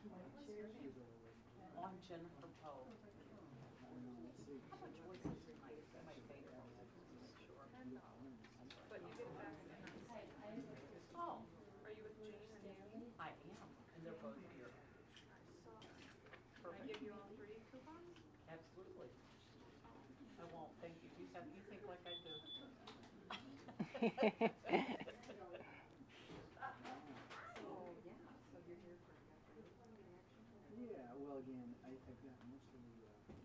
On Jennifer Poe. How much was this in my favorite? Sure. But you get back Oh, Are you with Jane and Danny? I am, and they're both here. Can I give you all 3 coupons? Absolutely. I won't, thank you. You think like I do. Yeah, well, again, I've got most of the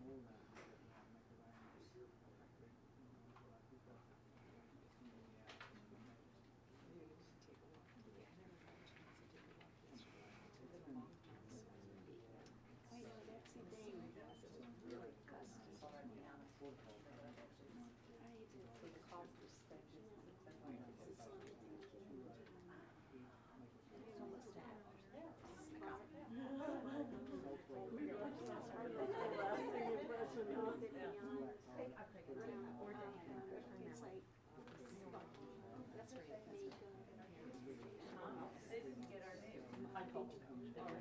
mold out that microbiome is affected. A lot of people I know, that's the thing. It was really gusty. I did it's as long as they can do it. It's almost a half. It's like, that's right. They didn't get our name. I told them. Sign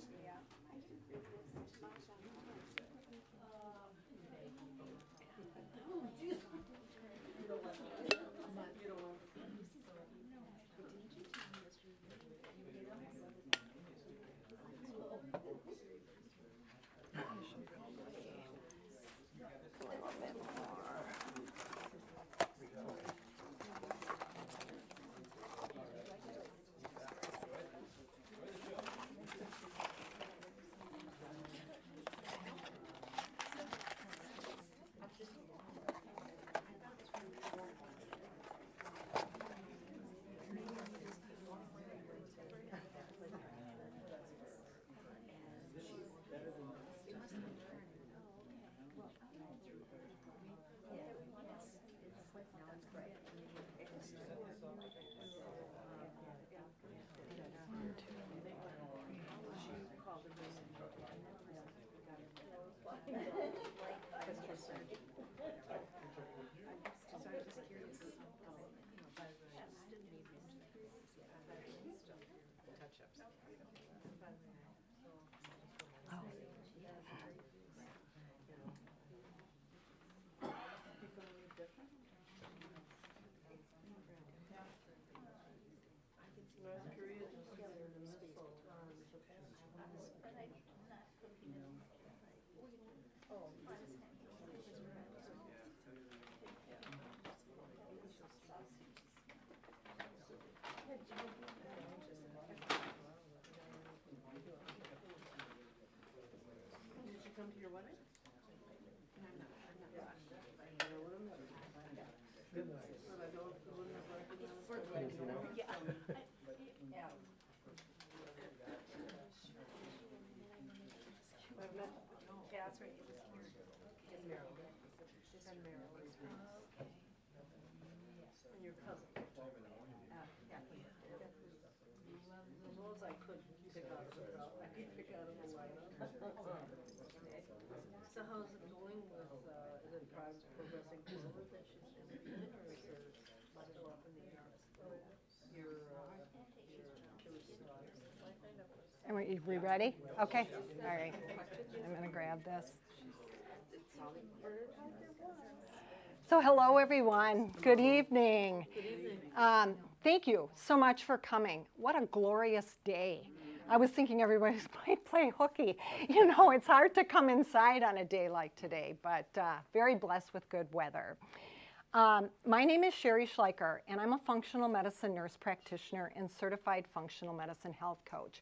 me up. I didn't read this much on Come to your wedding? Catherine, it was here in Maryland. She's in Maryland. And your cousin. The ones I couldn't pick out of the crowd, I could pick out of the lineup. So how's it going with, is it progressing forward that she's in, or is there much up in the air? Your Are we ready? Okay. All right. I'm going to grab this. So hello, everyone. Good evening. Thank you so much for coming. What a glorious day. I was thinking everybody's playing hooky. You know, it's hard to come inside on a day like today, but very blessed with good weather. My name is Cherri Schleicher, and I'm a functional medicine nurse practitioner and certified functional medicine health coach.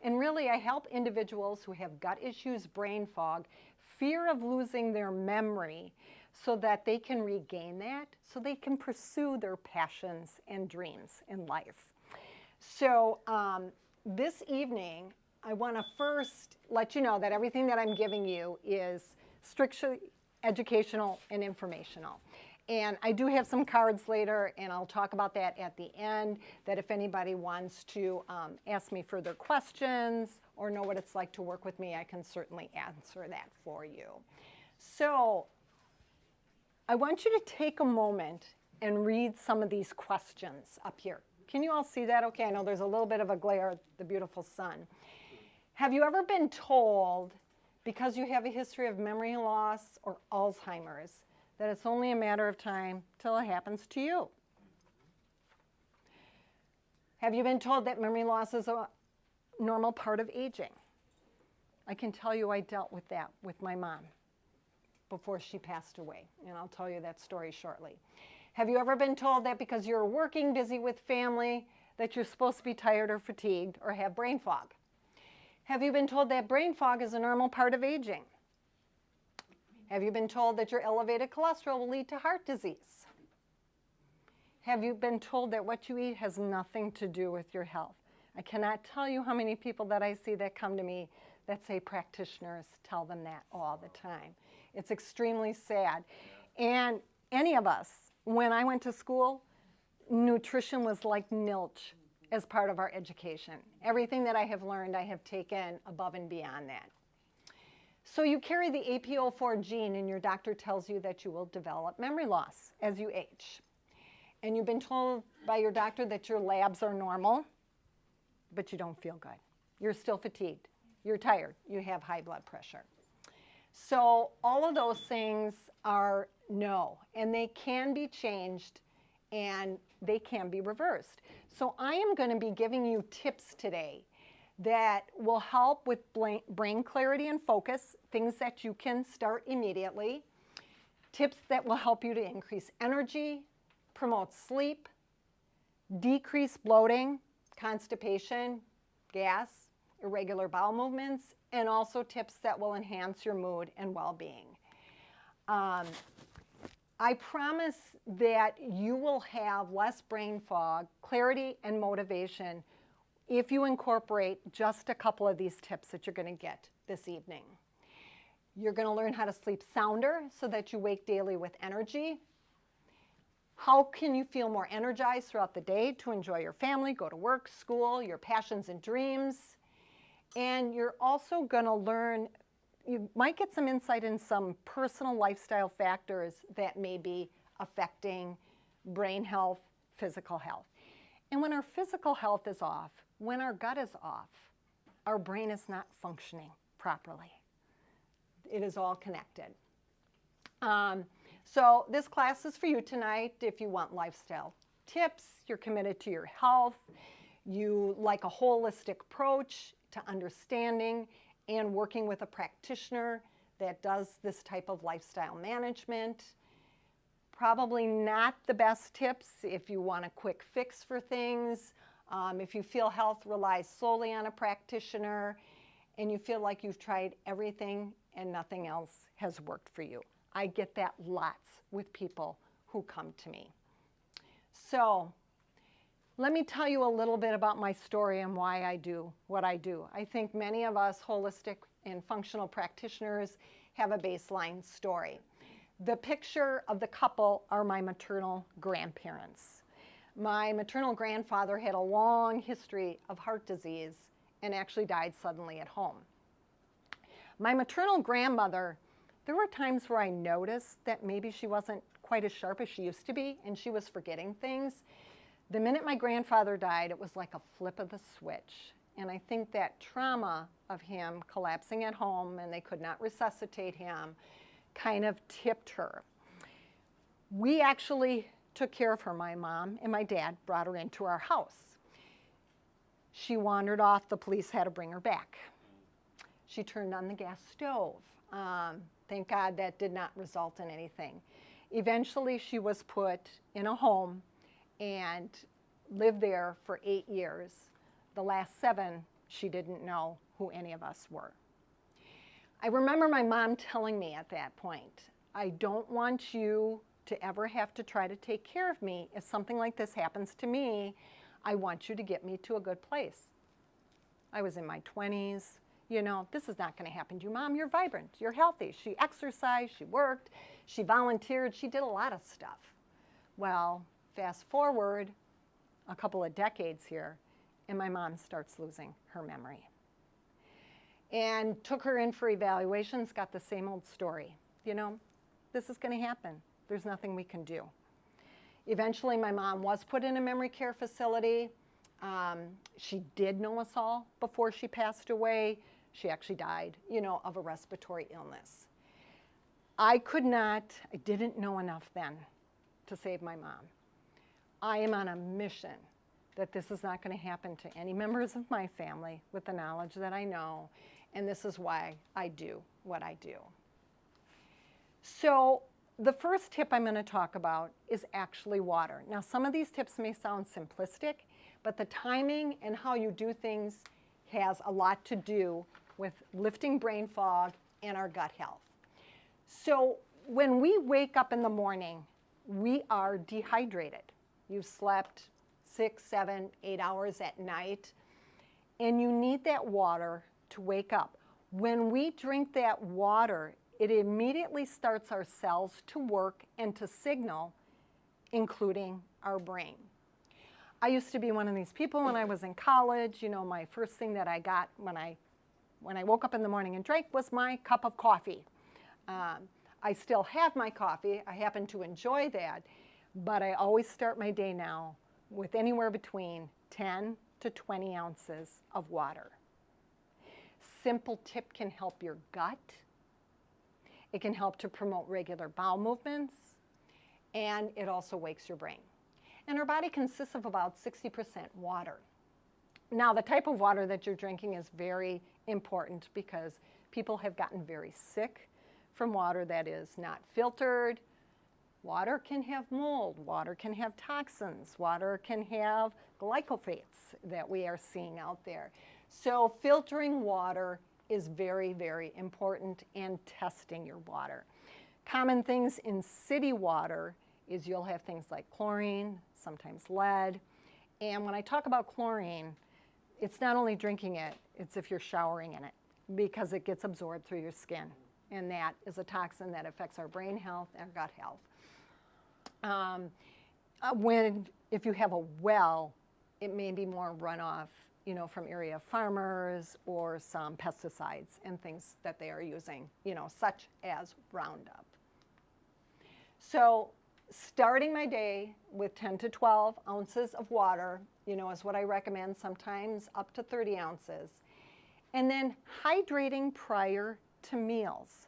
And really, I help individuals who have gut issues, brain fog, fear of losing their memory, so that they can regain that, so they can pursue their passions and dreams in life. So this evening, I want to first let you know that everything that I'm giving you is strictly educational and informational. And I do have some cards later, and I'll talk about that at the end, that if anybody wants to ask me further questions or know what it's like to work with me, I can certainly answer that for you. So I want you to take a moment and read some of these questions up here. Can you all see that okay? I know there's a little bit of a glare, the beautiful sun. Have you ever been told, because you have a history of memory loss or Alzheimer's, that it's only a matter of time till it happens to you? Have you been told that memory loss is a normal part of aging? I can tell you I dealt with that with my mom before she passed away, and I'll tell you that story shortly. Have you ever been told that because you're working, busy with family, that you're supposed to be tired or fatigued or have brain fog? Have you been told that brain fog is a normal part of aging? Have you been told that your elevated cholesterol will lead to heart disease? Have you been told that what you eat has nothing to do with your health? I cannot tell you how many people that I see that come to me that say practitioners tell them that all the time. It's extremely sad. And any of us, when I went to school, nutrition was like nilch as part of our education. Everything that I have learned, I have taken above and beyond that. So you carry the APO4 gene, and your doctor tells you that you will develop memory loss as you age. And you've been told by your doctor that your labs are normal, but you don't feel good. You're still fatigued. You're tired. You have high blood pressure. So all of those things are no, and they can be changed, and they can be reversed. So I am going to be giving you tips today that will help with brain clarity and focus, things that you can start immediately, tips that will help you to increase energy, promote sleep, decrease bloating, constipation, gas, irregular bowel movements, and also tips that will enhance your mood and well-being. I promise that you will have less brain fog, clarity, and motivation if you incorporate just a couple of these tips that you're going to get this evening. You're going to learn how to sleep sounder so that you wake daily with energy. How can you feel more energized throughout the day to enjoy your family, go to work, school, your passions and dreams? And you're also going to learn, you might get some insight in some personal lifestyle factors that may be affecting brain health, physical health. And when our physical health is off, when our gut is off, our brain is not functioning properly. It is all connected. So this class is for you tonight if you want lifestyle tips, you're committed to your health, you like a holistic approach to understanding and working with a practitioner that does this type of lifestyle management. Probably not the best tips if you want a quick fix for things, if you feel health relies solely on a practitioner and you feel like you've tried everything and nothing else has worked for you. I get that lots with people who come to me. So let me tell you a little bit about my story and why I do what I do. I think many of us holistic and functional practitioners have a baseline story. The picture of the couple are my maternal grandparents. My maternal grandfather had a long history of heart disease and actually died suddenly at home. My maternal grandmother, there were times where I noticed that maybe she wasn't quite as sharp as she used to be and she was forgetting things. The minute my grandfather died, it was like a flip of the switch. And I think that trauma of him collapsing at home and they could not resuscitate him kind of tipped her. We actually took care of her. My mom and my dad brought her into our house. She wandered off. The police had to bring her back. She turned on the gas stove. Thank God that did not result in anything. Eventually, she was put in a home and lived there for 8 years. The last 7, she didn't know who any of us were. I remember my mom telling me at that point, I don't want you to ever have to try to take care of me. If something like this happens to me, I want you to get me to a good place. I was in my 20s. You know, this is not going to happen to you, Mom. You're vibrant. You're healthy. She exercised. She worked. She volunteered. She did a lot of stuff. Well, fast forward a couple of decades here, and my mom starts losing her memory. And took her in for evaluations, got the same old story. You know, this is going to happen. There's nothing we can do. Eventually, my mom was put in a memory care facility. She did know us all before she passed away. She actually died, of a respiratory illness. I didn't know enough then to save my mom. I am on a mission that this is not going to happen to any members of my family with the knowledge that I know, and this is why I do what I do. So the first tip I'm going to talk about is actually water. Now, some of these tips may sound simplistic, but the timing and how you do things has a lot to do with lifting brain fog and our gut health. So when we wake up in the morning, we are dehydrated. You've slept 6, 7, 8 hours at night, and you need that water to wake up. When we drink that water, it immediately starts our cells to work and to signal, including our brain. I used to be one of these people when I was in college. My first thing that I got when I woke up in the morning and drank was my cup of coffee. I still have my coffee. I happen to enjoy that. But I always start my day now with anywhere between 10 to 20 ounces of water. Simple tip can help your gut. It can help to promote regular bowel movements. And it also wakes your brain. And our body consists of about 60% water. Now, the type of water that you're drinking is very important because people have gotten very sick from water that is not filtered. Water can have mold, water can have toxins, water can have glycophates that we are seeing out there. So filtering water is very, very important, and testing your water. Common things in city water is you'll have things like chlorine, sometimes lead. And when I talk about chlorine, it's not only drinking it, it's if you're showering in it, because it gets absorbed through your skin. And that is a toxin that affects our brain health and gut health. If you have a well, it may be more runoff, from area farmers or some pesticides and things that they are using, such as Roundup. So starting my day with 10 to 12 ounces of water, is what I recommend, sometimes up to 30 ounces. And then hydrating prior to meals.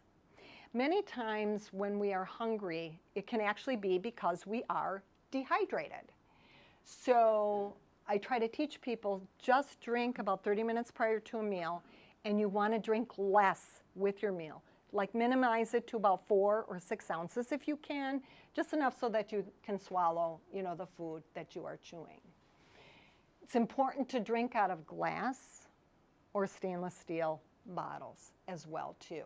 Many times when we are hungry, it can actually be because we are dehydrated. So I try to teach people, just drink about 30 minutes prior to a meal, and you want to drink less with your meal. Like minimize it to about 4 or 6 ounces if you can, just enough so that you can swallow, the food that you are chewing. It's important to drink out of glass or stainless steel bottles as well too.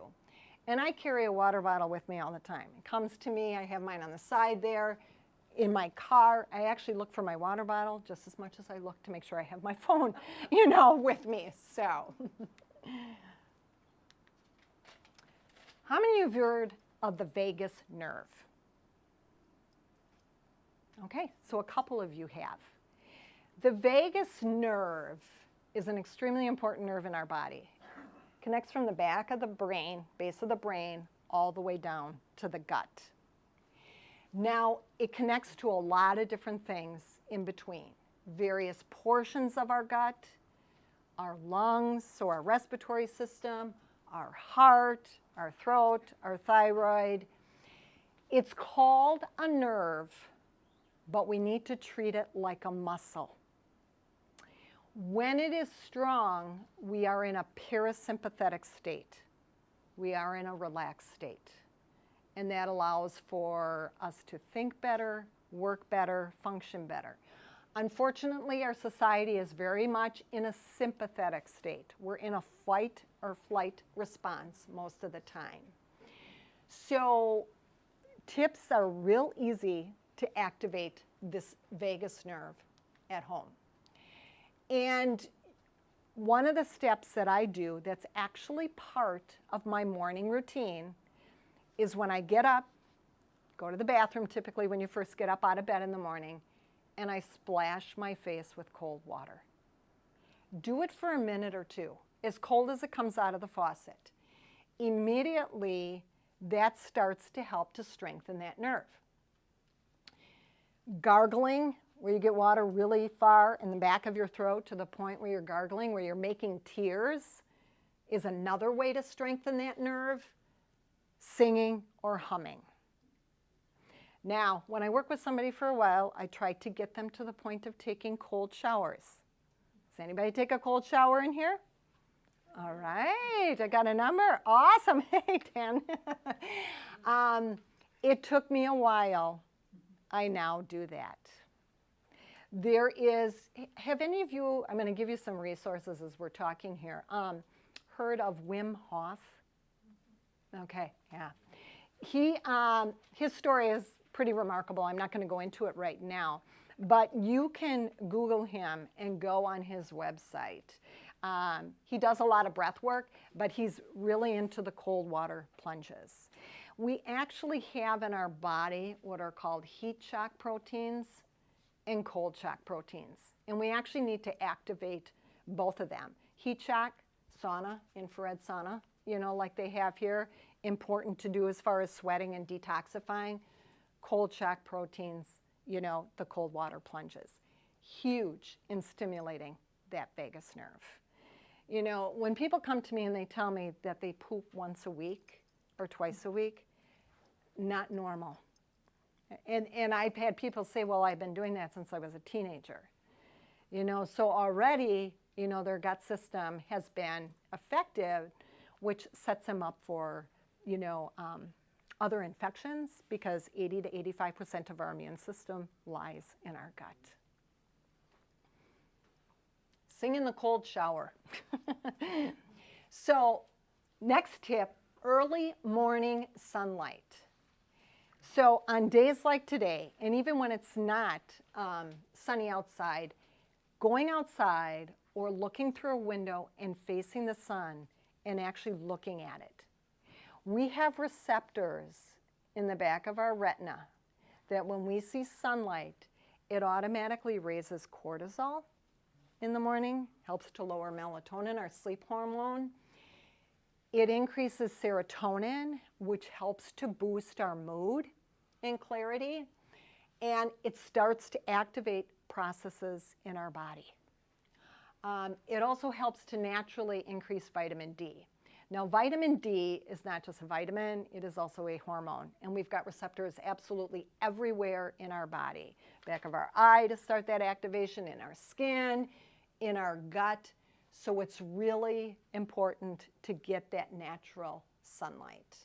And I carry a water bottle with me all the time. It comes to me, I have mine on the side there. In my car, I actually look for my water bottle just as much as I look to make sure I have my phone, with me. So, how many of you have heard of the vagus nerve? Okay, so a couple of you have. The vagus nerve is an extremely important nerve in our body. It connects from the back of the brain, base of the brain, all the way down to the gut. Now, it connects to a lot of different things in between. Various portions of our gut, our lungs, so our respiratory system, our heart, our throat, our thyroid. It's called a nerve, but we need to treat it like a muscle. When it is strong, we are in a parasympathetic state. We are in a relaxed state. And that allows for us to think better, work better, function better. Unfortunately, our society is very much in a sympathetic state. We're in a fight or flight response most of the time. So tips are real easy to activate this vagus nerve at home. And one of the steps that I do that's actually part of my morning routine is when I get up, go to the bathroom typically when you first get up out of bed in the morning, and I splash my face with cold water. Do it for a minute or two, as cold as it comes out of the faucet. Immediately, that starts to help to strengthen that nerve. Gargling, where you get water really far in the back of your throat to the point where you're gargling, where you're making tears, is another way to strengthen that nerve. Singing or humming. Now, when I work with somebody for a while, I try to get them to the point of taking cold showers. Does anybody take a cold shower in here? All right, I got a number. Awesome. Hey, 10. It took me a while. I now do that. There is, have any of you, I'm going to give you some resources as we're talking here, heard of Wim Hof? Okay, yeah. His story is pretty remarkable. I'm not going to go into it right now, but you can Google him and go on his website. He does a lot of breath work, but he's really into the cold water plunges. We actually have in our body what are called heat shock proteins and cold shock proteins, and we actually need to activate both of them. Heat shock, sauna, infrared sauna, you know, like they have here, important to do as far as sweating and detoxifying. Cold shock proteins, you know, the cold water plunges. Huge in stimulating that vagus nerve. You know, when people come to me and they tell me that they poop once a week or twice a week, not normal. And I've had people say, well, I've been doing that since I was a teenager. You know, so already, you know, their gut system has been affected, which sets them up for, you know, other infections, because 80 to 85% of our immune system lies in our gut. Sing in the cold shower. So, next tip, early morning sunlight. So on days like today, and even when it's not sunny outside, going outside or looking through a window and facing the sun and actually looking at it. We have receptors in the back of our retina that when we see sunlight, it automatically raises cortisol in the morning, helps to lower melatonin, our sleep hormone. It increases serotonin, which helps to boost our mood and clarity, and it starts to activate processes in our body. It also helps to naturally increase vitamin D. Now, vitamin D is not just a vitamin, it is also a hormone, and we've got receptors absolutely everywhere in our body. Back of our eye to start that activation, in our skin, in our gut. So it's really important to get that natural sunlight.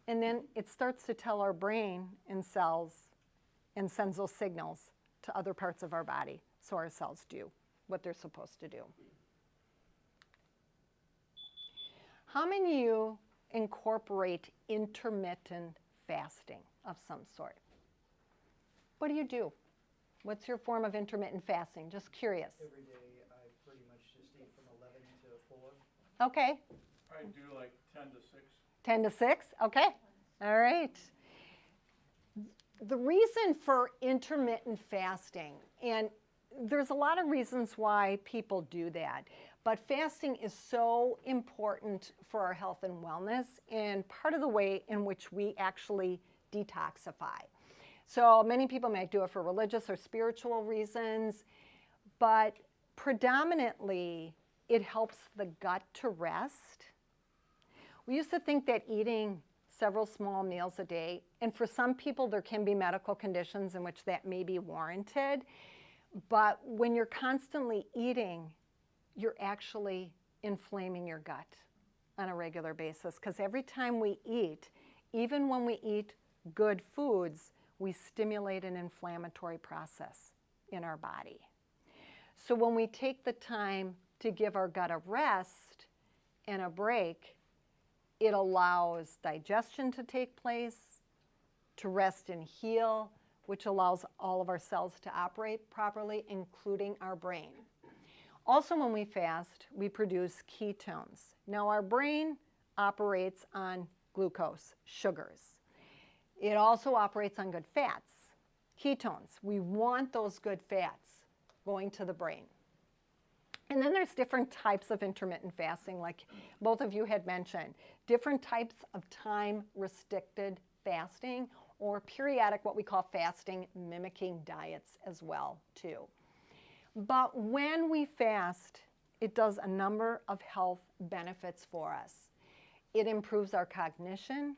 And then it starts to tell our brain and cells and sends those signals to other parts of our body, so our cells do what they're supposed to do. How many of you incorporate intermittent fasting of some sort? What do you do? What's your form of intermittent fasting? Just curious. Every day I pretty much just eat from 11 to 4. Okay. I do like 10 to 6. 10 to 6? Okay. All right. The reason for intermittent fasting, and there's a lot of reasons why people do that, but fasting is so important for our health and wellness, and part of the way in which we actually detoxify. So many people might do it for religious or spiritual reasons, but predominantly it helps the gut to rest. We used to think that eating several small meals a day, and for some people there can be medical conditions in which that may be warranted, but when you're constantly eating, you're actually inflaming your gut on a regular basis, because every time we eat, even when we eat good foods, we stimulate an inflammatory process in our body. So when we take the time to give our gut a rest and a break, it allows digestion to take place, to rest and heal, which allows all of our cells to operate properly, including our brain. Also, when we fast, we produce ketones. Now, our brain operates on glucose, sugars. It also operates on good fats, ketones. We want those good fats going to the brain. And then there's different types of intermittent fasting, like both of you had mentioned. Different types of time-restricted fasting, or periodic, what we call fasting, mimicking diets as well, too. But when we fast, it does a number of health benefits for us. It improves our cognition.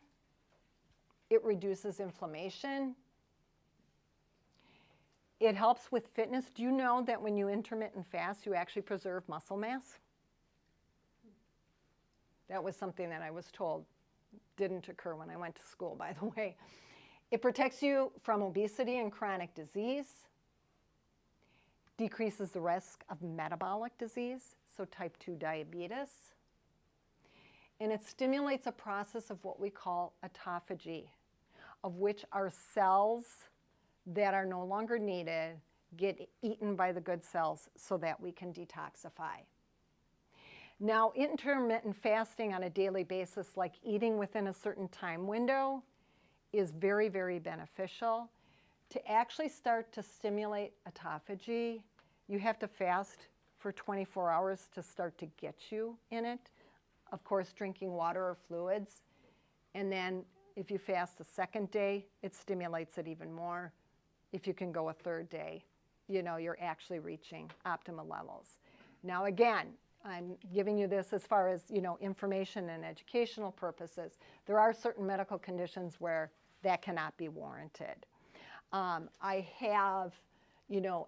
It reduces inflammation. It helps with fitness. Do you know that when you intermittent fast, you actually preserve muscle mass? That was something that I was told didn't occur when I went to school, by the way. It protects you from obesity and chronic disease, decreases the risk of metabolic disease, so type 2 diabetes, and it stimulates a process of what we call autophagy, of which our cells that are no longer needed get eaten by the good cells so that we can detoxify. Now, intermittent fasting on a daily basis, like eating within a certain time window, is very, very beneficial. To actually start to stimulate autophagy, you have to fast for 24 hours to start to get you in it. Of course, drinking water or fluids. And then if you fast a second day, it stimulates it even more. If you can go a third day, you're actually reaching optimal levels. Now, again, I'm giving you this as far as, information and educational purposes. There are certain medical conditions where that cannot be warranted. I have,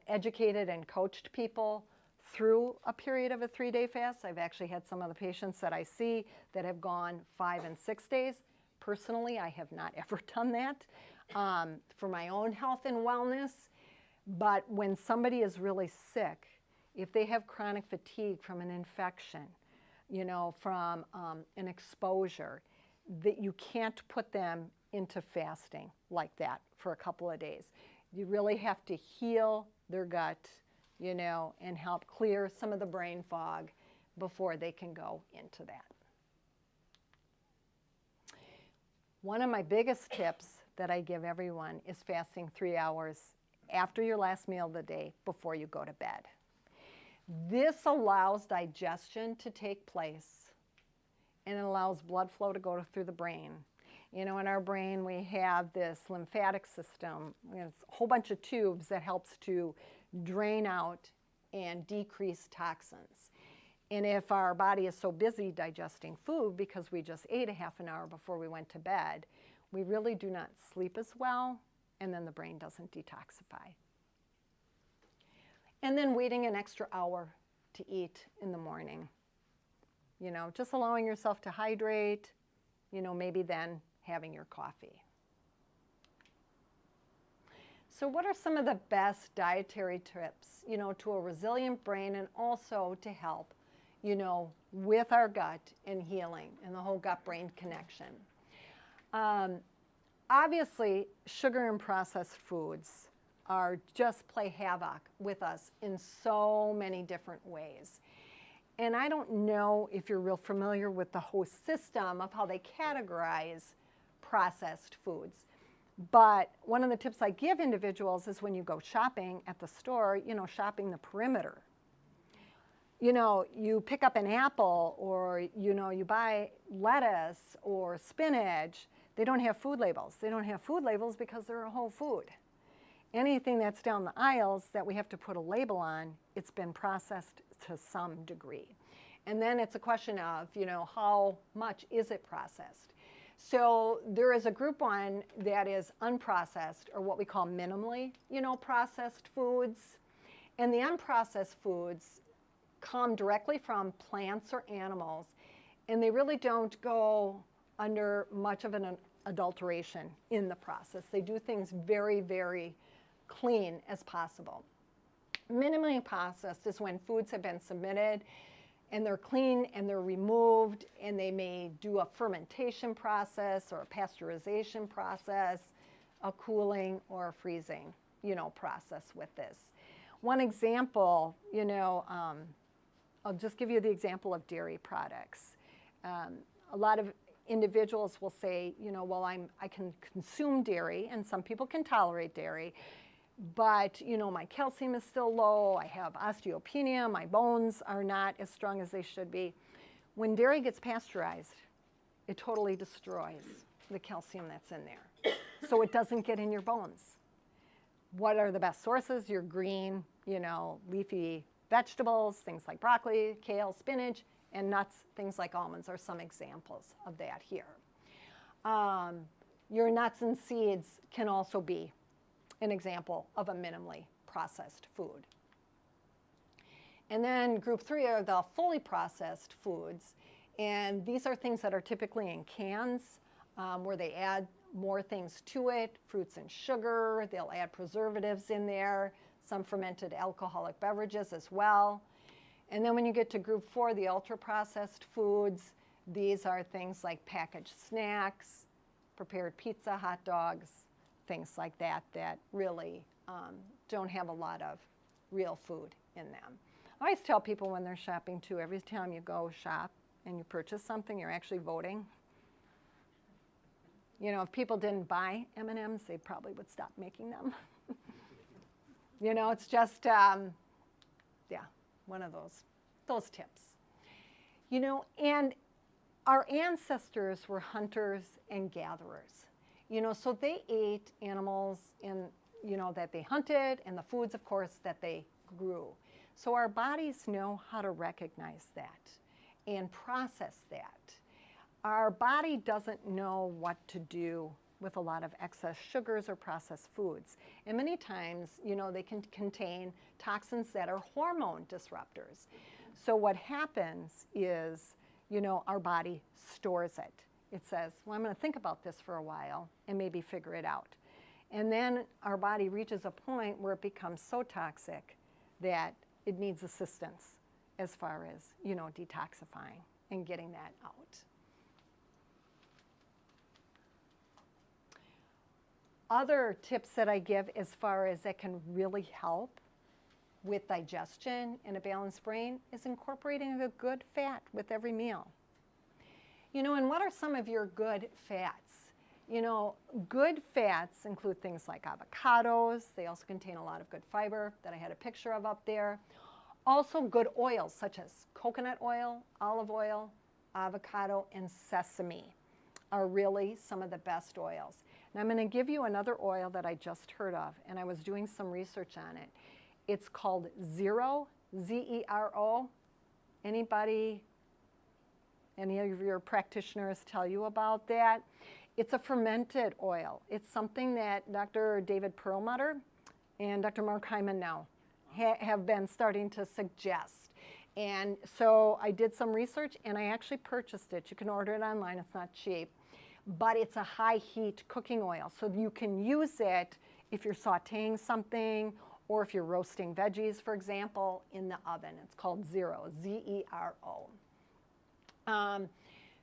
educated and coached people through a period of a 3-day fast. I've actually had some of the patients that I see that have gone 5 and 6 days. Personally, I have not ever done that for my own health and wellness. But when somebody is really sick, if they have chronic fatigue from an infection, from an exposure, that you can't put them into fasting like that for a couple of days. You really have to heal their gut, and help clear some of the brain fog before they can go into that. One of my biggest tips that I give everyone is fasting 3 hours after your last meal of the day before you go to bed. This allows digestion to take place, and it allows blood flow to go through the brain. In our brain, we have this lymphatic system. It's a whole bunch of tubes that helps to drain out and decrease toxins. And if our body is so busy digesting food because we just ate a half an hour before we went to bed, we really do not sleep as well, and then the brain doesn't detoxify. And then waiting an extra hour to eat in the morning. Just allowing yourself to hydrate, maybe then having your coffee. So what are some of the best dietary tips, to a resilient brain and also to help, with our gut and healing and the whole gut-brain connection? Obviously, sugar and processed foods just play havoc with us in so many different ways. And I don't know if you're real familiar with the whole system of how they categorize processed foods. But one of the tips I give individuals is when you go shopping at the store, shopping the perimeter. You pick up an apple or, you buy lettuce or spinach. They don't have food labels. They don't have food labels because they're a whole food. Anything that's down the aisles that we have to put a label on, it's been processed to some degree. And then it's a question of, how much is it processed? So there is a group one that is unprocessed, or what we call minimally, processed foods. And the unprocessed foods come directly from plants or animals, and they really don't go under much of an adulteration in the process. They do things very, very clean as possible. Minimally processed is when foods have been submitted and they're clean and they're removed, and they may do a fermentation process or a pasteurization process, a cooling or a freezing, process with this. One example, I'll just give you the example of dairy products. A lot of individuals will say, well, I can consume dairy, and some people can tolerate dairy, but my calcium is still low, I have osteopenia, my bones are not as strong as they should be. When dairy gets pasteurized, it totally destroys the calcium that's in there. so it doesn't get in your bones. What are the best sources? Your green, leafy vegetables, things like broccoli, kale, spinach, and nuts, things like almonds are some examples of that here. Your nuts and seeds can also be an example of a minimally processed food. And then group 3 are the fully processed foods. And these are things that are typically in cans where they add more things to it, fruits and sugar. They'll add preservatives in there, some fermented alcoholic beverages as well. And then when you get to group 4, the ultra-processed foods, these are things like packaged snacks, prepared pizza, hot dogs, things like that that really don't have a lot of real food in them. I always tell people when they're shopping too, every time you go shop and you purchase something, you're actually voting. If people didn't buy M&Ms, they probably would stop making them. It's just, one of those tips. And our ancestors were hunters and gatherers. So they ate animals that they hunted and the foods, of course, that they grew. So our bodies know how to recognize that and process that. Our body doesn't know what to do with a lot of excess sugars or processed foods. And many times, they can contain toxins that are hormone disruptors. So what happens is, our body stores it. It says, well, I'm going to think about this for a while and maybe figure it out. And then our body reaches a point where it becomes so toxic that it needs assistance as far as, detoxifying and getting that out. Other tips that I give as far as that can really help with digestion and a balanced brain is incorporating a good fat with every meal. And what are some of your good fats? Good fats include things like avocados. They also contain a lot of good fiber that I had a picture of up there. Also good oils such as coconut oil, olive oil, avocado, and sesame are really some of the best oils. And I'm going to give you another oil that I just heard of, and I was doing some research on it. It's called Zero, Z-E-R-O. Any of your practitioners tell you about that? It's a fermented oil. It's something that Dr. David Perlmutter and Dr. Mark Hyman now have been starting to suggest. And so I did some research and I actually purchased it. You can order it online, it's not cheap. But it's a high heat cooking oil. So you can use it if you're sauteing something or if you're roasting veggies, for example, in the oven. It's called Zero, Z-E-R-O.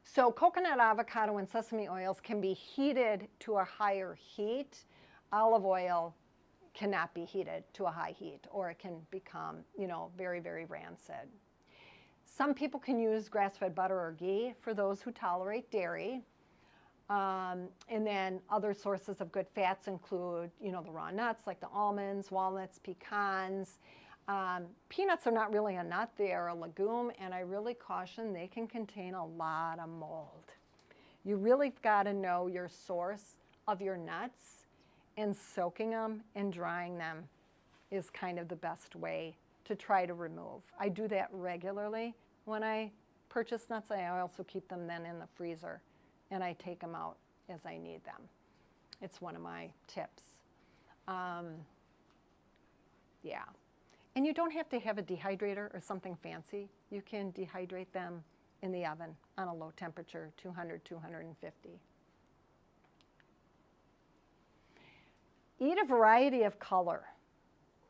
So coconut, avocado, and sesame oils can be heated to a higher heat. Olive oil cannot be heated to a high heat, or it can become, very, very rancid. Some people can use grass-fed butter or ghee for those who tolerate dairy. And then other sources of good fats include, the raw nuts like the almonds, walnuts, pecans. Peanuts are not really a nut, they are a legume, and I really caution they can contain a lot of mold. You really got to know your source of your nuts, and soaking them and drying them is kind of the best way to try to remove. I do that regularly when I purchase nuts. I also keep them then in the freezer, and I take them out as I need them. It's one of my tips. Yeah. And you don't have to have a dehydrator or something fancy. You can dehydrate them in the oven on a low temperature, 200, 250. Eat a variety of color.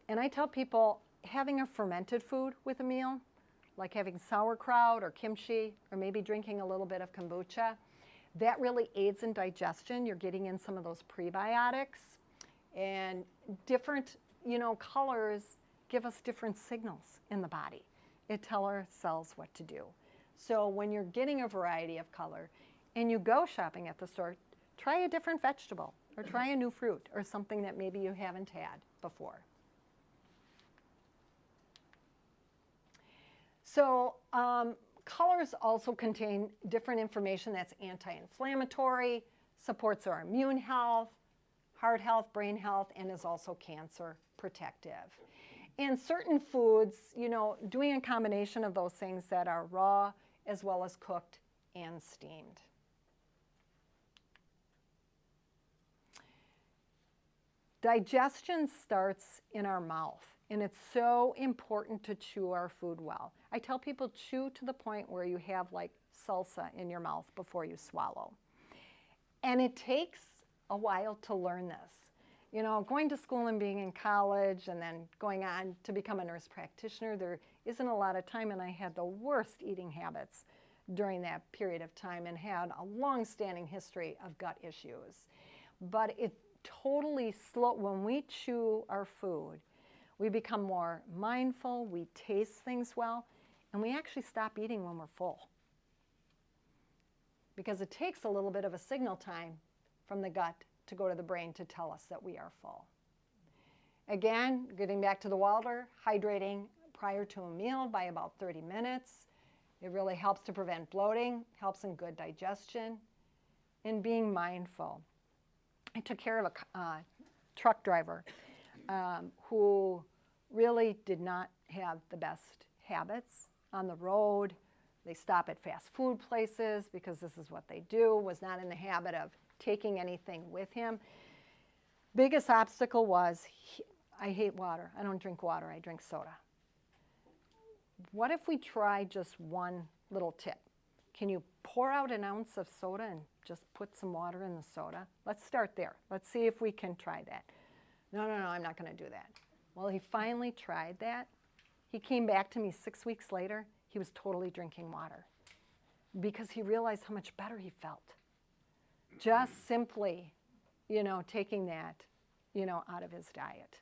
And I tell people having a fermented food with a meal, like having sauerkraut or kimchi, or maybe drinking a little bit of kombucha, that really aids in digestion. You're getting in some of those prebiotics. And different, colors give us different signals in the body. It tells our cells what to do. So when you're getting a variety of color and you go shopping at the store, try a different vegetable or try a new fruit or something that maybe you haven't had before. So colors also contain different information that's anti-inflammatory, supports our immune health, heart health, brain health, and is also cancer protective. And certain foods, you know, doing a combination of those things that are raw as well as cooked and steamed. Digestion starts in our mouth, and it's so important to chew our food well. I tell people chew to the point where you have like salsa in your mouth before you swallow. And it takes a while to learn this. You know, going to school and being in college and then going on to become a nurse practitioner, there isn't a lot of time, and I had the worst eating habits during that period of time and had a long-standing history of gut issues. But it totally slow. When we chew our food, we become more mindful, we taste things well, and we actually stop eating when we're full. Because it takes a little bit of a signal time from the gut to go to the brain to tell us that we are full. Again, getting back to the water, hydrating prior to a meal by about 30 minutes. It really helps to prevent bloating, helps in good digestion, and being mindful. I took care of a truck driver who really did not have the best habits on the road. They stop at fast food places because this is what they do, was not in the habit of taking anything with him. Biggest obstacle was, I hate water. I don't drink water, I drink soda. What if we try just one little tip? Can you pour out an ounce of soda and just put some water in the soda? Let's start there. Let's see if we can try that. No, I'm not going to do that. Well, he finally tried that. He came back to me 6 weeks later. He was totally drinking water because he realized how much better he felt. Just simply, you know, taking that, you know, out of his diet.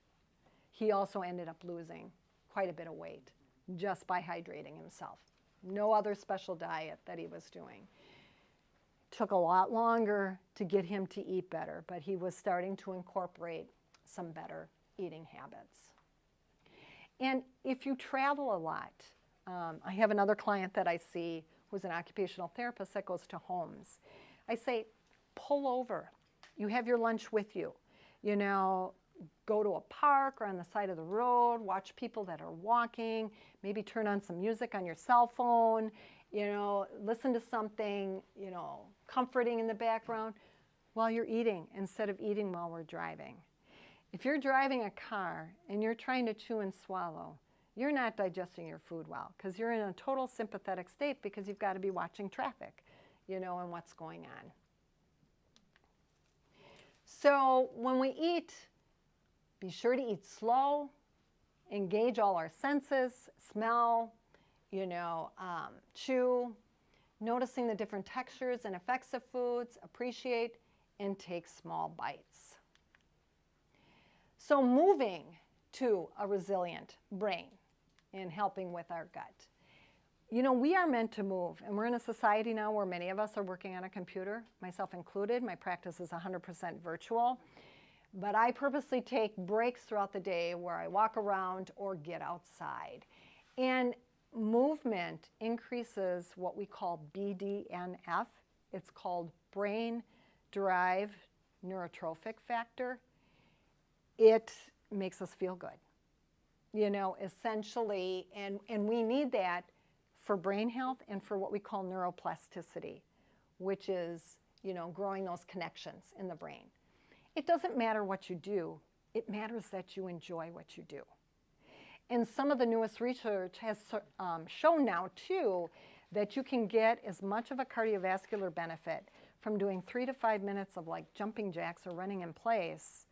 He also ended up losing quite a bit of weight just by hydrating himself. No other special diet that he was doing. Took a lot longer to get him to eat better, but he was starting to incorporate some better eating habits. And if you travel a lot, I have another client that I see who's an occupational therapist that goes to homes. I say, pull over. You have your lunch with you. You know, go to a park or on the side of the road, watch people that are walking, maybe turn on some music on your cell phone, you know, listen to something, you know, comforting in the background while you're eating instead of eating while we're driving. If you're driving a car and you're trying to chew and swallow, you're not digesting your food well because you're in a total sympathetic state because you've got to be watching traffic, you know, and what's going on. So when we eat, be sure to eat slow, engage all our senses, smell, you know, chew, noticing the different textures and effects of foods, appreciate, and take small bites. So moving to a resilient brain and helping with our gut. You know, we are meant to move, and we're in a society now where many of us are working on a computer, myself included. My practice is 100% virtual, but I purposely take breaks throughout the day where I walk around or get outside. And movement increases what we call BDNF. It's called brain-derived neurotrophic factor. It makes us feel good, you know, essentially, and we need that for brain health and for what we call neuroplasticity, which is, you know, growing those connections in the brain. It doesn't matter what you do, it matters that you enjoy what you do. And some of the newest research has shown now, too, that you can get as much of a cardiovascular benefit from doing 3 to 5 minutes of like jumping jacks or running in place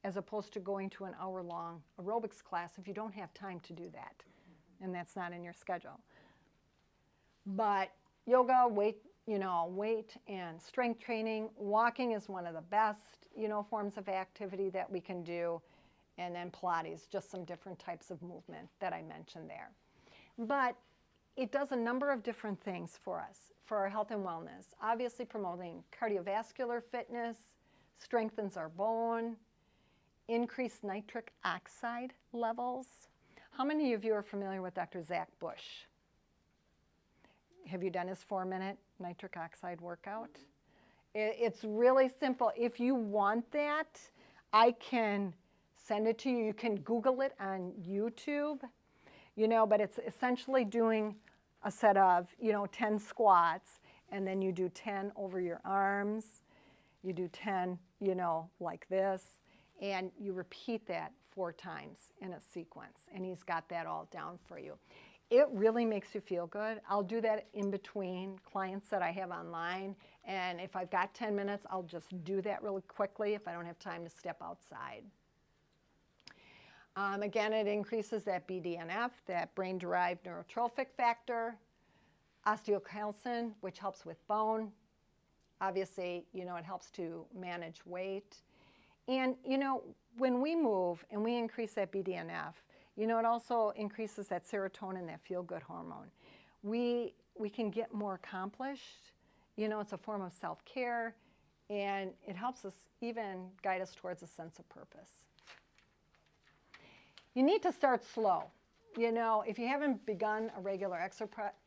as opposed to going to an hour-long aerobics class if you don't have time to do that, and that's not in your schedule. But yoga, weight and strength training, walking is one of the best, you know, forms of activity that we can do, and then Pilates, just some different types of movement that I mentioned there. But it does a number of different things for us, for our health and wellness. Obviously promoting cardiovascular fitness, strengthens our bone, increased nitric oxide levels. How many of you are familiar with Dr. Zach Bush? Have you done his 4-minute nitric oxide workout? It's really simple. If you want that, I can send it to you. You can Google it on YouTube, but it's essentially doing a set of, 10 squats, and then you do 10 over your arms. You do 10, like this, and you repeat that 4 times in a sequence, and he's got that all down for you. It really makes you feel good. I'll do that in between clients that I have online, and if I've got 10 minutes, I'll just do that really quickly if I don't have time to step outside. Again, it increases that BDNF, that brain-derived neurotrophic factor, osteocalcin, which helps with bone. Obviously, it helps to manage weight. And, when we move and we increase that BDNF, it also increases that serotonin, that feel-good hormone. We can get more accomplished. It's a form of self-care, and it helps us even guide us towards a sense of purpose. You need to start slow. If you haven't begun a regular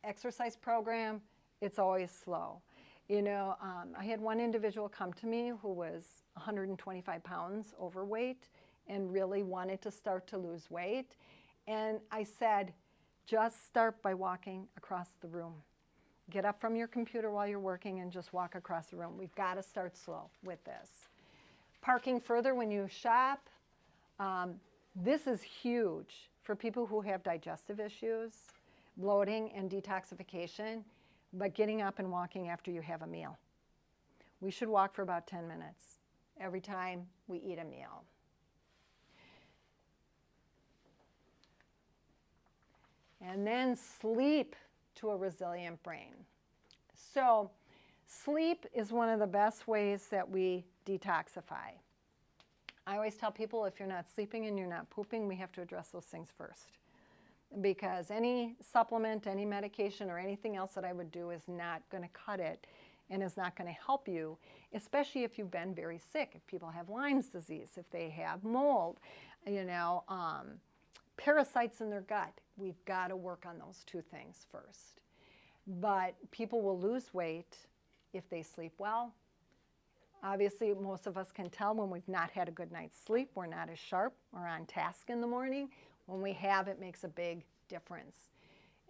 exercise program, it's always slow. I had one individual come to me who was 125 pounds overweight and really wanted to start to lose weight. And I said, just start by walking across the room. Get up from your computer while you're working and just walk across the room. We've got to start slow with this. Parking further when you shop. This is huge for people who have digestive issues, bloating, and detoxification, but getting up and walking after you have a meal. We should walk for about 10 minutes every time we eat a meal. And then sleep to a resilient brain. So sleep is one of the best ways that we detoxify. I always tell people if you're not sleeping and you're not pooping, we have to address those things first. Because any supplement, any medication, or anything else that I would do is not going to cut it and is not going to help you, especially if you've been very sick, if people have Lyme's disease, if they have mold, parasites in their gut. We've got to work on those 2 things first. But people will lose weight if they sleep well. Obviously, most of us can tell when we've not had a good night's sleep, we're not as sharp or on task in the morning. When we have, it makes a big difference.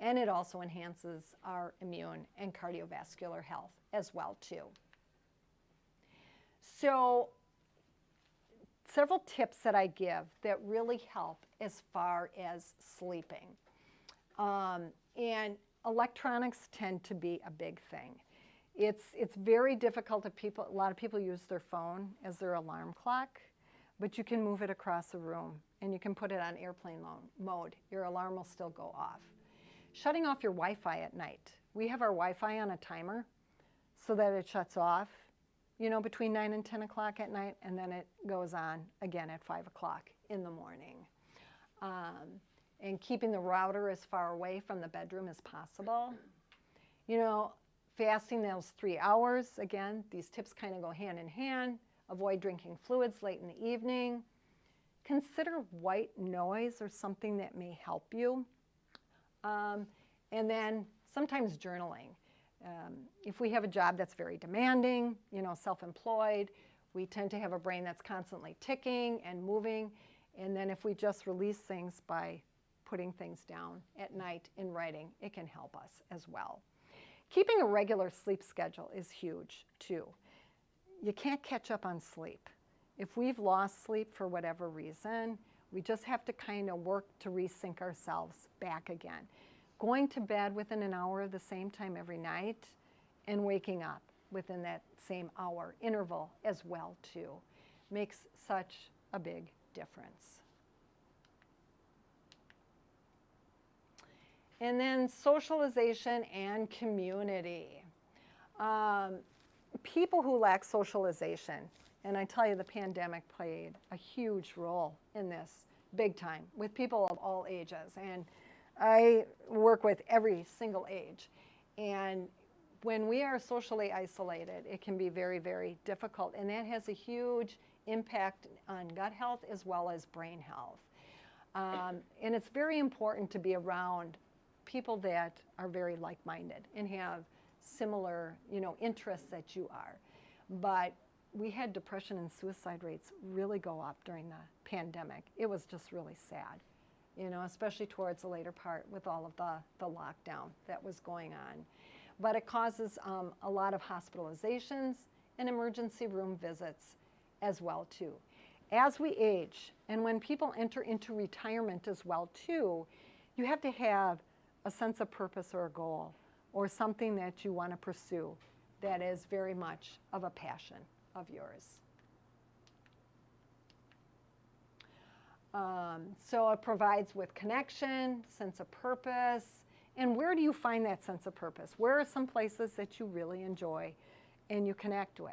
And it also enhances our immune and cardiovascular health as well, too. So, several tips that I give that really help as far as sleeping. And electronics tend to be a big thing. It's very difficult if a lot of people use their phone as their alarm clock, but you can move it across the room and you can put it on airplane mode. Your alarm will still go off. Shutting off your Wi-Fi at night. We have our Wi-Fi on a timer so that it shuts off, between 9 and 10 o'clock at night, and then it goes on again at 5 o'clock in the morning. And keeping the router as far away from the bedroom as possible. Fasting those 3 hours, again, these tips kind of go hand in hand. Avoid drinking fluids late in the evening. Consider white noise or something that may help you. And then sometimes journaling. If we have a job that's very demanding, self-employed, we tend to have a brain that's constantly ticking and moving. And then if we just release things by putting things down at night in writing, it can help us as well. Keeping a regular sleep schedule is huge, too. You can't catch up on sleep. If we've lost sleep for whatever reason, we just have to kind of work to resync ourselves back again. Going to bed within an hour of the same time every night and waking up within that same hour interval as well, too, makes such a big difference. And then socialization and community. People who lack socialization, and I tell you the pandemic played a huge role in this, big time, with people of all ages. And I work with every single age. And when we are socially isolated, it can be very, very difficult. And that has a huge impact on gut health as well as brain health. And it's very important to be around people that are very like-minded and have similar, interests that you are. But we had depression and suicide rates really go up during the pandemic. It was just really sad, especially towards the later part with all of the lockdown that was going on. But it causes a lot of hospitalizations and emergency room visits as well too. As we age, and when people enter into retirement as well too, you have to have a sense of purpose or a goal or something that you want to pursue that is very much of a passion of yours. So it provides with connection, sense of purpose. And where do you find that sense of purpose? Where are some places that you really enjoy and you connect with?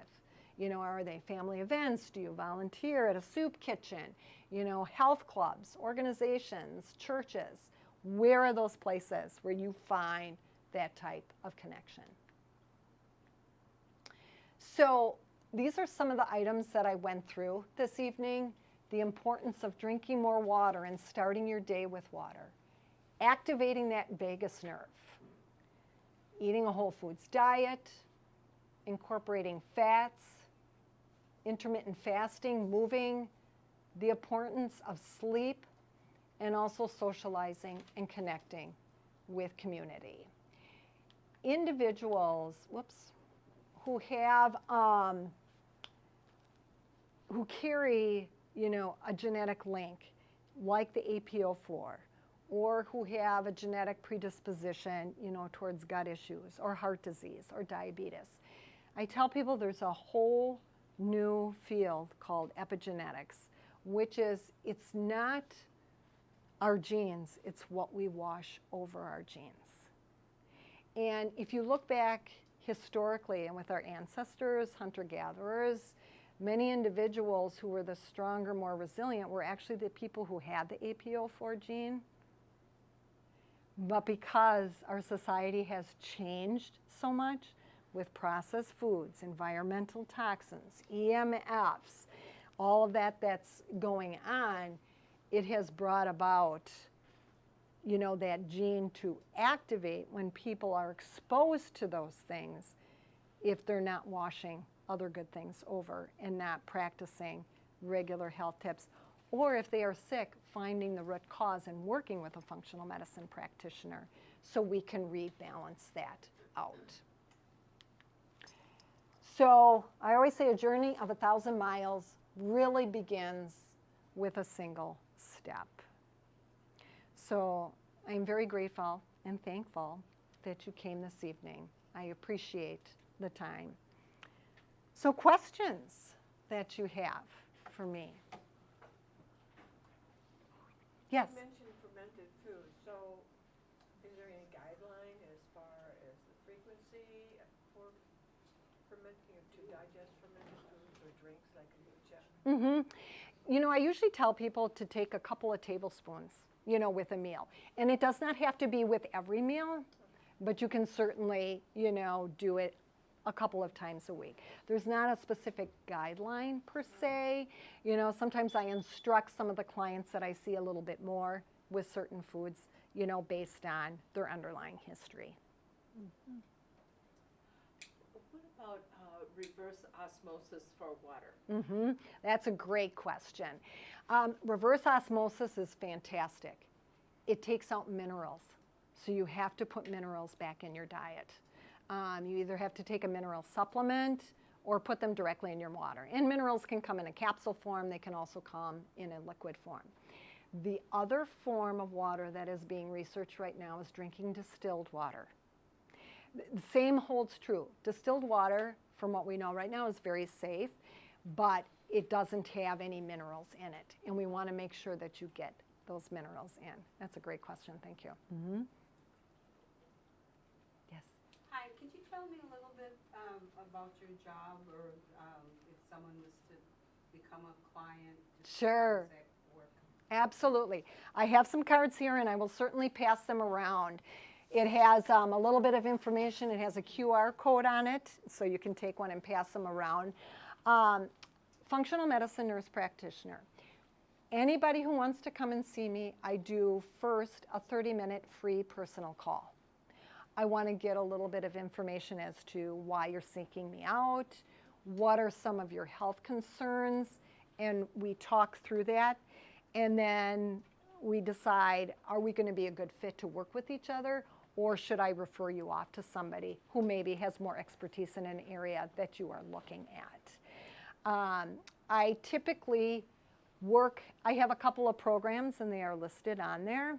Are they family events? Do you volunteer at a soup kitchen? Health clubs, organizations, churches. Where are those places where you find that type of connection? So these are some of the items that I went through this evening. The importance of drinking more water and starting your day with water. Activating that vagus nerve. Eating a whole foods diet. Incorporating fats. Intermittent fasting, moving. The importance of sleep. And also socializing and connecting with community. Individuals, who have, who carry, a genetic link, like the APO4, or who have a genetic predisposition, towards gut issues, or heart disease, or diabetes. I tell people there's a whole new field called epigenetics, which is, it's not our genes, it's what we wash over our genes. And if you look back historically and with our ancestors, hunter-gatherers, many individuals who were the stronger, more resilient were actually the people who had the APO4 gene. But because our society has changed so much with processed foods, environmental toxins, EMFs, all of that that's going on, it has brought about, that gene to activate when people are exposed to those things if they're not washing other good things over and not practicing regular health tips. Or if they are sick, finding the root cause and working with a functional medicine practitioner so we can rebalance that out. So I always say a journey of 1,000 miles really begins with a single step. So I'm very grateful and thankful that you came this evening. I appreciate the time. So questions that you have for me? Yes? You mentioned fermented food, so is there any guideline as far as the frequency for fermenting, to digest fermented foods or drinks like kombucha? I usually tell people to take a couple of tablespoons, with a meal. And it does not have to be with every meal, but you can certainly, do it a couple of times a week. There's not a specific guideline per se. Sometimes I instruct some of the clients that I see a little bit more with certain foods, based on their underlying history. What about reverse osmosis for water? That's a great question. Reverse osmosis is fantastic. It takes out minerals. So you have to put minerals back in your diet. You either have to take a mineral supplement or put them directly in your water. And minerals can come in a capsule form. They can also come in a liquid form. The other form of water that is being researched right now is drinking distilled water. The same holds true. Distilled water, from what we know right now, is very safe, but it doesn't have any minerals in it. And we want to make sure that you get those minerals in. That's a great question. Thank you. Yes. Hi, could you tell me a little bit about your job, or if someone was to become a client? Sure. How does that work? Absolutely. I have some cards here, and I will certainly pass them around. It has a little bit of information. It has a QR code on it, so you can take one and pass them around. Functional medicine nurse practitioner. Anybody who wants to come and see me, I do first a 30-minute free personal call. I want to get a little bit of information as to why you're seeking me out, what are some of your health concerns, and we talk through that. And then we decide, are we going to be a good fit to work with each other, or should I refer you off to somebody who maybe has more expertise in an area that you are looking at? I typically I have a couple of programs, and they are listed on there,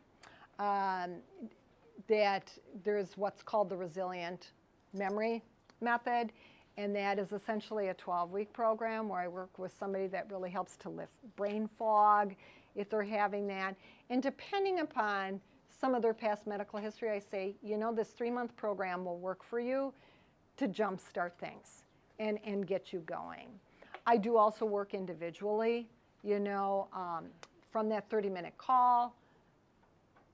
that there's what's called the resilient memory method, and that is essentially a 12-week program where I work with somebody that really helps to lift brain fog if they're having that. And depending upon some of their past medical history, I say, this 3-month program will work for you to jumpstart things and get you going. I do also work individually, from that 30-minute call.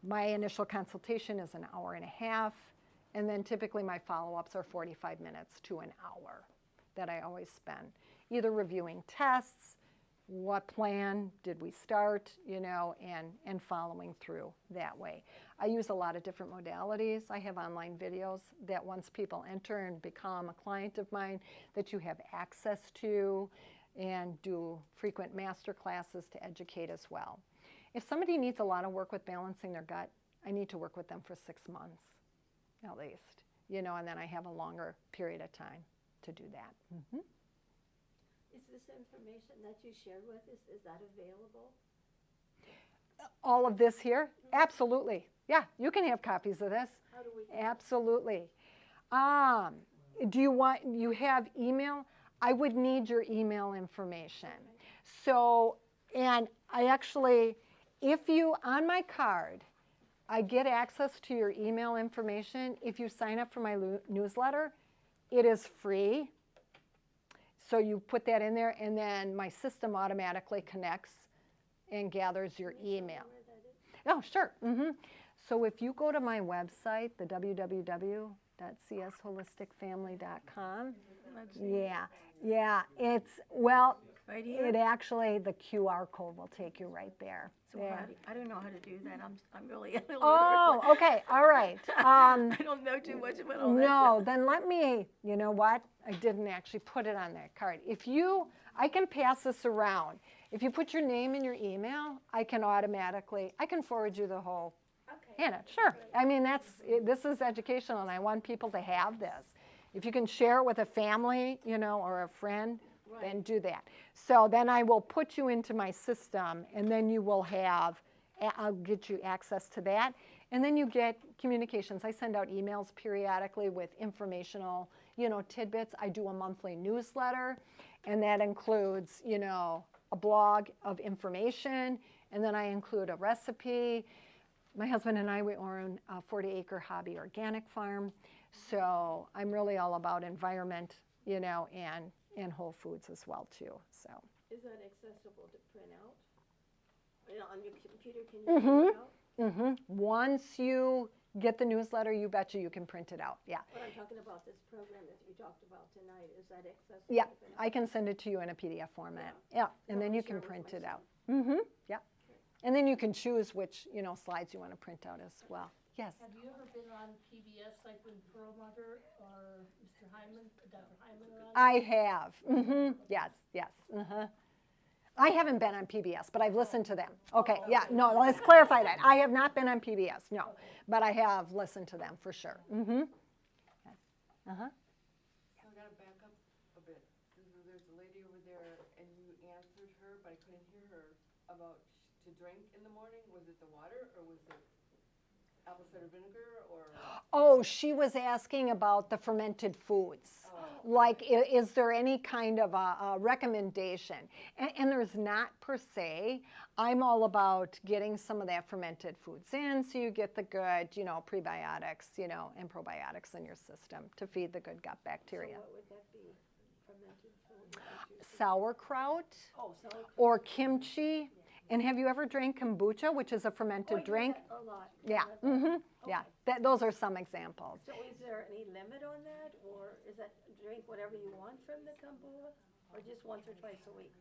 My initial consultation is an hour and a half, and then typically my follow-ups are 45 minutes to an hour that I always spend either reviewing tests, what plan did we start, and following through that way. I use a lot of different modalities. I have online videos that once people enter and become a client of mine, that you have access to, and do frequent master classes to educate as well. If somebody needs a lot of work with balancing their gut, I need to work with them for 6 months at least, and then I have a longer period of time to do that. Mm-hmm. Is this information that you shared with us, is that available? All of this here? Mm-hmm. Absolutely. Yeah, you can have copies of this. How do we? Absolutely. You have email? I would need your email information. Okay. So, and I actually, on my card, I get access to your email information. If you sign up for my newsletter, it is free. So you put that in there, and then my system automatically connects and gathers your email. Oh, sure. Mm-hmm. So if you go to my website, the www.csholisticfamily.com, it's, right here? It actually, the QR code will take you right there. So I don't know how to do that. I'm really illiterate. Oh, okay, all right. I don't know too much about all that. No, then let me, you know what? I didn't actually put it on that card. I can pass this around. If you put your name and your email, I can forward you the whole. Okay. Sure. I mean, this is educational, and I want people to have this. If you can share it with a family, or a friend, then do that. So then I will put you into my system, and then I'll get you access to that. And then you get communications. I send out emails periodically with informational, tidbits. I do a monthly newsletter, and that includes, a blog of information, and then I include a recipe. My husband and I, we own a 40-acre hobby organic farm, so I'm really all about environment, and whole foods as well too. So. Is that accessible to print out? On your computer, can you print it out? Mm-hmm. Once you get the newsletter, you betcha you can print it out. Yeah. But I'm talking about this program that you talked about tonight. Is that accessible? Yeah, I can send it to you in a PDF format. Yeah, and then you can print it out. Mm-hmm. Yeah. And then you can choose which, slides you want to print out as well. Yes. Have you ever been on PBS, like when Perlmutter or Mr. Hyman, Dr. Hyman are on? I have. Mm-hmm. Yes. Uh-huh. I haven't been on PBS, but I've listened to them. Okay, yeah, no, let's clarify that. I have not been on PBS, no, but I have listened to them for sure. Mm-hmm. Yes. Uh-huh. So I gotta back up a bit. There's a lady over there, and you answered her, but I couldn't hear her about to drink in the morning. Was it the water, or was it apple cider vinegar, or? Oh, she was asking about the fermented foods. Like, is there any kind of a recommendation? And there's not per se. I'm all about getting some of that fermented foods in so you get the good, prebiotics, and probiotics in your system to feed the good gut bacteria. So what would that be? Fermented food? Sauerkraut. Oh, sauerkraut. Or kimchi. Yeah. And have you ever drank kombucha, which is a fermented drink? A lot. Yeah. Mm-hmm. Okay. Yeah. Those are some examples. So is there any limit on that, or is that drink whatever you want from the kombucha? or just once or twice a week?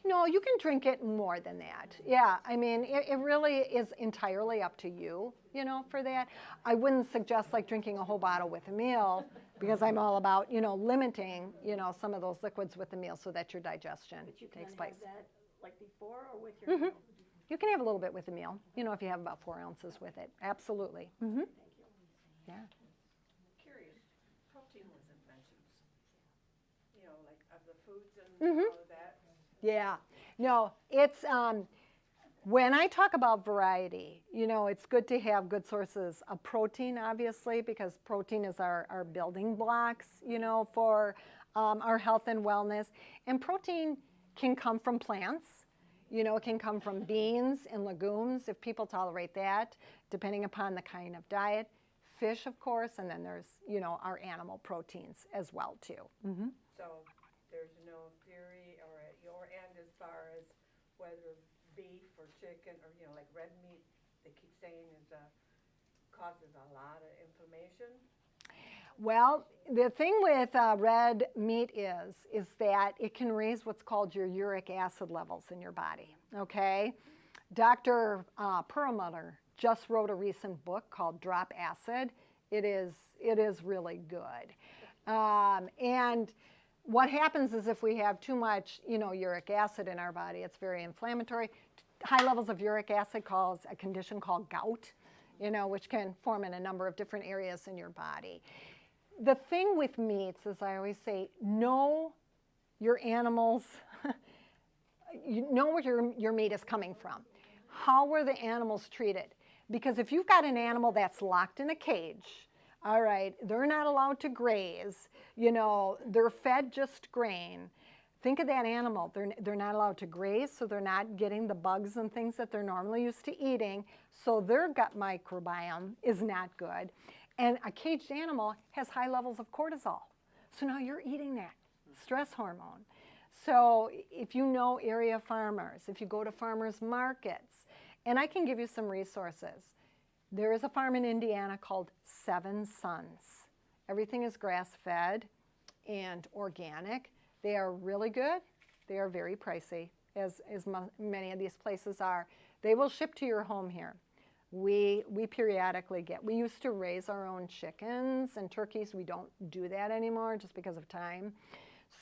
No, you can drink it more than that. Yeah, I mean, it really is entirely up to you, you know, for that. I wouldn't suggest like drinking a whole bottle with a meal because I'm all about, you know, limiting, you know, some of those liquids with the meal so that your digestion But you can takes have place. that like before or with your meal? You can have a little bit with the meal, you know, if you have about 4 ounces with it. Absolutely. Thank you. Yeah. Curious, proteinless inventions. You know, like of the foods and all of that. Yeah. No, it's, when I talk about variety, you know, it's good to have good sources of protein, obviously, because protein is our building blocks, you know, for our health and wellness. And protein can come from plants. You know, it can come from beans and legumes, if people tolerate that, depending upon the kind of diet. Fish, of course, and then there's, you know, our animal proteins as well, too. So there's no theory or at your end as far as whether beef or chicken or, you know, like red meat, they keep saying causes a lot of inflammation. Well, the thing with red meat is that it can raise what's called your uric acid levels in your body, okay? Dr. Perlmutter just wrote a recent book called Drop Acid. It is really good. And what happens is if we have too much, you know, uric acid in our body, it's very inflammatory. High levels of uric acid causes a condition called gout, you know, which can form in a number of different areas in your body. The thing with meats is I always say, know your animals, you know where your meat is coming from. How were the animals treated? Because if you've got an animal that's locked in a cage, all right, they're not allowed to graze, you know, they're fed just grain. Think of that animal. They're not allowed to graze, so they're not getting the bugs and things that they're normally used to eating, so their gut microbiome is not good. And a caged animal has high levels of cortisol. So now you're eating that stress hormone. So if you know area farmers, if you go to farmers markets, and I can give you some resources. There is a farm in Indiana called Seven Sons. Everything is grass-fed and organic. They are really good. They are very pricey, as many of these places are. They will ship to your home here. We periodically we used to raise our own chickens and turkeys. We don't do that anymore just because of time.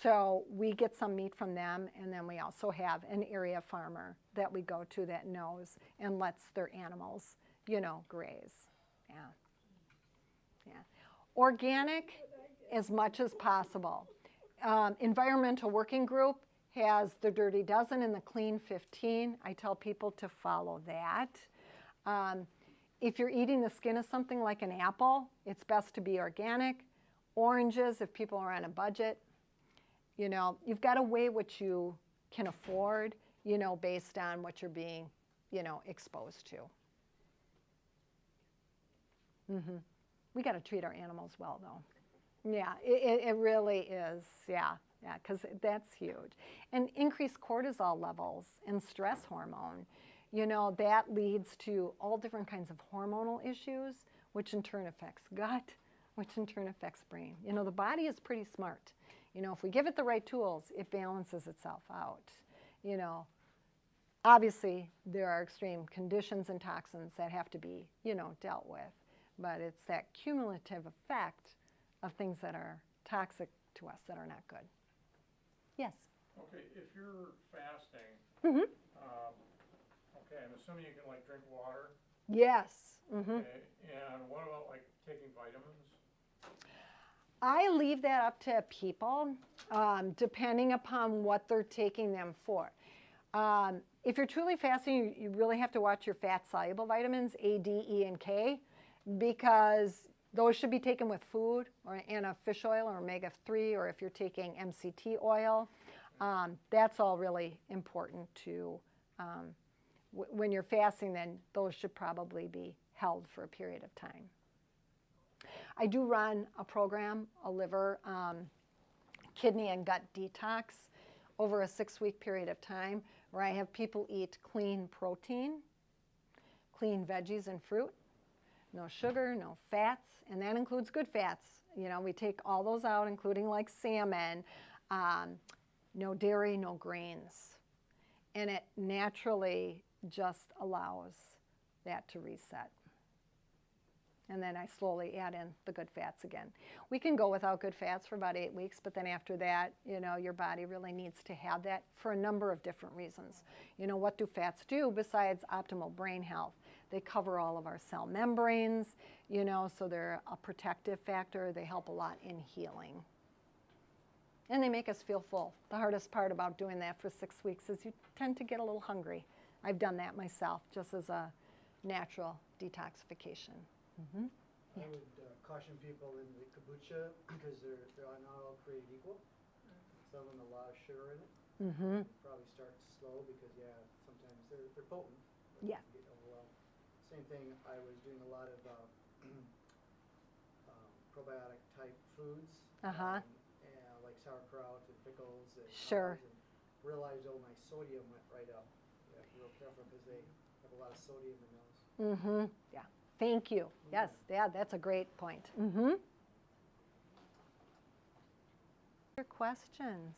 So we get some meat from them, and then we also have an area farmer that we go to that knows and lets their animals, you know, graze. Yeah. Yeah. Organic as much as possible. Environmental Working Group has the Dirty Dozen and the Clean 15. I tell people to follow that. If you're eating the skin of something like an apple, it's best to be organic. Oranges, if people are on a budget. You know, you've got to weigh what you can afford, you know, based on what you're being, you know, exposed to. We got to treat our animals well, though. Yeah, it really is. Yeah, because that's huge. And increased cortisol levels and stress hormone, you know, that leads to all different kinds of hormonal issues, which in turn affects gut, which in turn affects brain. You know, the body is pretty smart. You know, if we give it the right tools, it balances itself out. You know, obviously there are extreme conditions and toxins that have to be, you know, dealt with. But it's that cumulative effect of things that are toxic to us that are not good. Yes? Okay, if you're fasting, okay, I'm assuming you can like drink water. Yes. Okay, and what about like taking vitamins? I leave that up to people, depending upon what they're taking them for. If you're truly fasting, you really have to watch your fat-soluble vitamins, A, D, E, and K, because those should be taken with food or in a fish oil or omega-3, or if you're taking MCT oil. That's all really important to, when you're fasting, then those should probably be held for a period of time. I do run a program, a liver, kidney, and gut detox over a 6-week period of time where I have people eat clean protein, clean veggies and fruit, no sugar, no fats, and that includes good fats. You know, we take all those out, including like salmon, no dairy, no grains. And it naturally just allows that to reset. And then I slowly add in the good fats again. We can go without good fats for about 8 weeks, but then after that, you know, your body really needs to have that for a number of different reasons. You know, what do fats do besides optimal brain health? They cover all of our cell membranes, you know, so they're a protective factor. They help a lot in healing. And they make us feel full. The hardest part about doing that for 6 weeks is you tend to get a little hungry. I've done that myself just as a natural detoxification. Mm-hmm. I would caution people in the kombucha because they're not all created equal. Some of them have a lot of sugar in it. Mm-hmm. Probably start slow because sometimes they're potent. Yeah. You get overwhelmed. Same thing. I was doing a lot of probiotic type foods. Uh-huh. Like sauerkraut and pickles and Sure. olives, and realized my sodium went right up. You have to be real careful because they have a lot of sodium in those. Mm-hmm. Yeah. Thank you. Yes. Yeah, that's a great point. Mm-hmm. Other questions?